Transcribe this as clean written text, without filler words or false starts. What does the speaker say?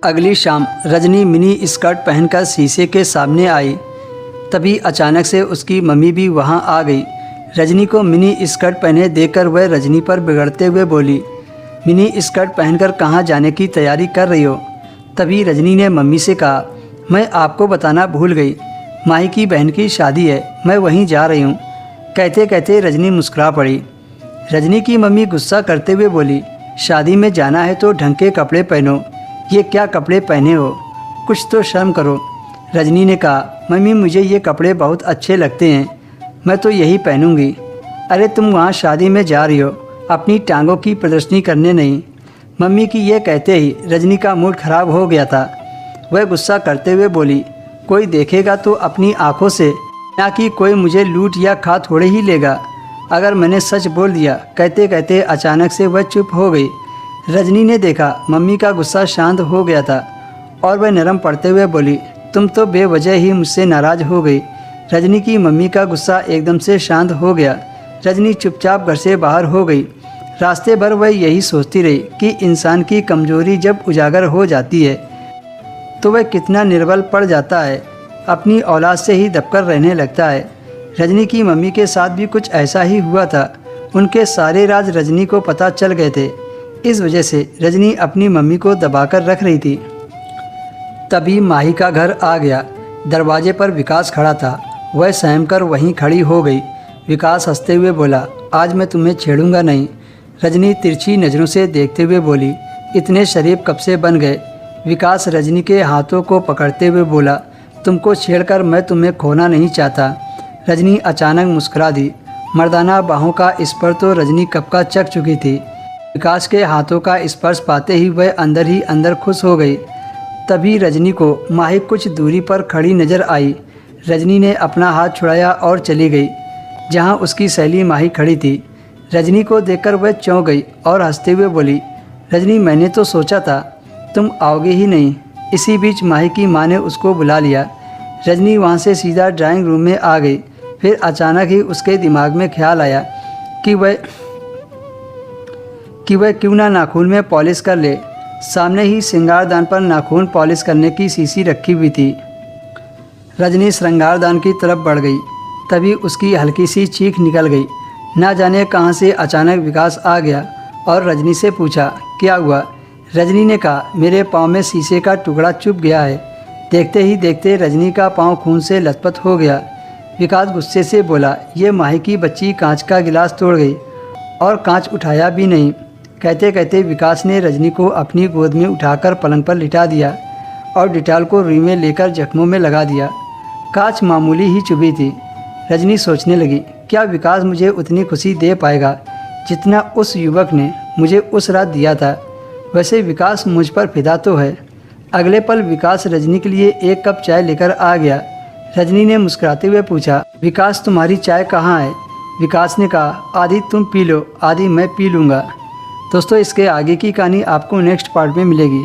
अगली शाम Rajni mini skirt पहनकर शीशे के सामने आई। तभी अचानक से उसकी मम्मी भी वहां आ गई। रजनी को मिनी स्कर्ट पहने देखकर वह रजनी पर बिगड़ते हुए बोली, मिनी स्कर्ट पहनकर कहाँ जाने की तैयारी कर रही हो? तभी रजनी ने मम्मी से कहा, मैं आपको बताना भूल गई, माही की बहन की शादी है, मैं वहीं जा रही हूँ। कहते कहते रजनी मुस्कुरा पड़ी। रजनी की मम्मी गुस्सा करते हुए बोली, शादी में जाना है तो ढंग के कपड़े पहनो, ये क्या कपड़े पहने हो, कुछ तो शर्म करो। रजनी ने कहा, मम्मी मुझे ये कपड़े बहुत अच्छे लगते हैं, मैं तो यही पहनूंगी। अरे तुम वहाँ शादी में जा रही हो, अपनी टांगों की प्रदर्शनी करने नहीं। मम्मी की ये कहते ही रजनी का मूड खराब हो गया था। वह गुस्सा करते हुए बोली, कोई देखेगा तो अपनी आंखों से, ना कि कोई मुझे लूट या खा थोड़े ही लेगा। अगर मैंने सच बोल दिया। कहते कहते अचानक से वह चुप हो गई। रजनी ने देखा मम्मी का गुस्सा शांत हो गया था और वह नरम पड़ते हुए बोली, तुम तो बेवजह ही मुझसे नाराज़ हो गई। रजनी की मम्मी का गुस्सा एकदम से शांत हो गया। रजनी चुपचाप घर से बाहर हो गई। रास्ते भर वह यही सोचती रही कि इंसान की कमजोरी जब उजागर हो जाती है तो वह कितना निर्बल पड़ जाता है, अपनी औलाद से ही दबकर रहने लगता है। रजनी की मम्मी के साथ भी कुछ ऐसा ही हुआ था। उनके सारे राज रजनी को पता चल गए थे। इस वजह से रजनी अपनी मम्मी को दबाकर रख रही थी। तभी माही का घर आ गया। दरवाजे पर विकास खड़ा था। वह सहम कर वहीं खड़ी हो गई। विकास हंसते हुए बोला, आज मैं तुम्हें छेड़ूंगा नहीं। रजनी तिरछी नज़रों से देखते हुए बोली, इतने शरीफ कब से बन गए? विकास रजनी के हाथों को पकड़ते हुए बोला, तुमको छेड़कर मैं तुम्हें खोना नहीं चाहता। रजनी अचानक मुस्कुरा दी। मर्दाना बाहों का स्पर्श तो रजनी कब का चख चुकी थी। विकास के हाथों का स्पर्श पाते ही वह अंदर ही अंदर खुश हो गई। तभी रजनी को माही कुछ दूरी पर खड़ी नजर आई। रजनी ने अपना हाथ छुड़ाया और चली गई जहां उसकी सहेली माही खड़ी थी। रजनी को देखकर वह चौंक गई और हंसते हुए बोली, रजनी मैंने तो सोचा था तुम आओगे ही नहीं। इसी बीच माही की माँ ने उसको बुला लिया। रजनी वहाँ से सीधा ड्राइंग रूम में आ गई। फिर अचानक ही उसके दिमाग में ख्याल आया कि वह क्यों ना नाखून में पॉलिश कर ले। सामने ही श्रृंगारदान पर नाखून पॉलिश करने की शीशी रखी हुई थी। रजनी श्रृंगारदान की तरफ बढ़ गई। तभी उसकी हल्की सी चीख निकल गई। ना जाने कहां से अचानक विकास आ गया और रजनी से पूछा, क्या हुआ? रजनी ने कहा, मेरे पाँव में शीशे का टुकड़ा चुभ गया है। देखते ही देखते रजनी का पाँव खून से लथपथ हो गया। विकास गुस्से से बोला, ये माही की बच्ची कांच का गिलास तोड़ गई और कांच उठाया भी नहीं। कहते कहते विकास ने रजनी को अपनी गोद में उठाकर पलंग पर लिटा दिया और डिटॉल को रुई में लेकर जख्मों में लगा दिया। कांच मामूली ही चुभी थी। रजनी सोचने लगी, क्या विकास मुझे उतनी खुशी दे पाएगा जितना उस युवक ने मुझे उस रात दिया था? वैसे विकास मुझ पर फिदा तो है। अगले पल विकास रजनी के लिए एक कप चाय लेकर आ गया। रजनी ने मुस्कुराते हुए पूछा, विकास तुम्हारी चाय कहाँ है? विकास ने कहा, आधी तुम पी लो, आधी मैं पी लूँगा। दोस्तों इसके आगे की कहानी आपको नेक्स्ट पार्ट में मिलेगी।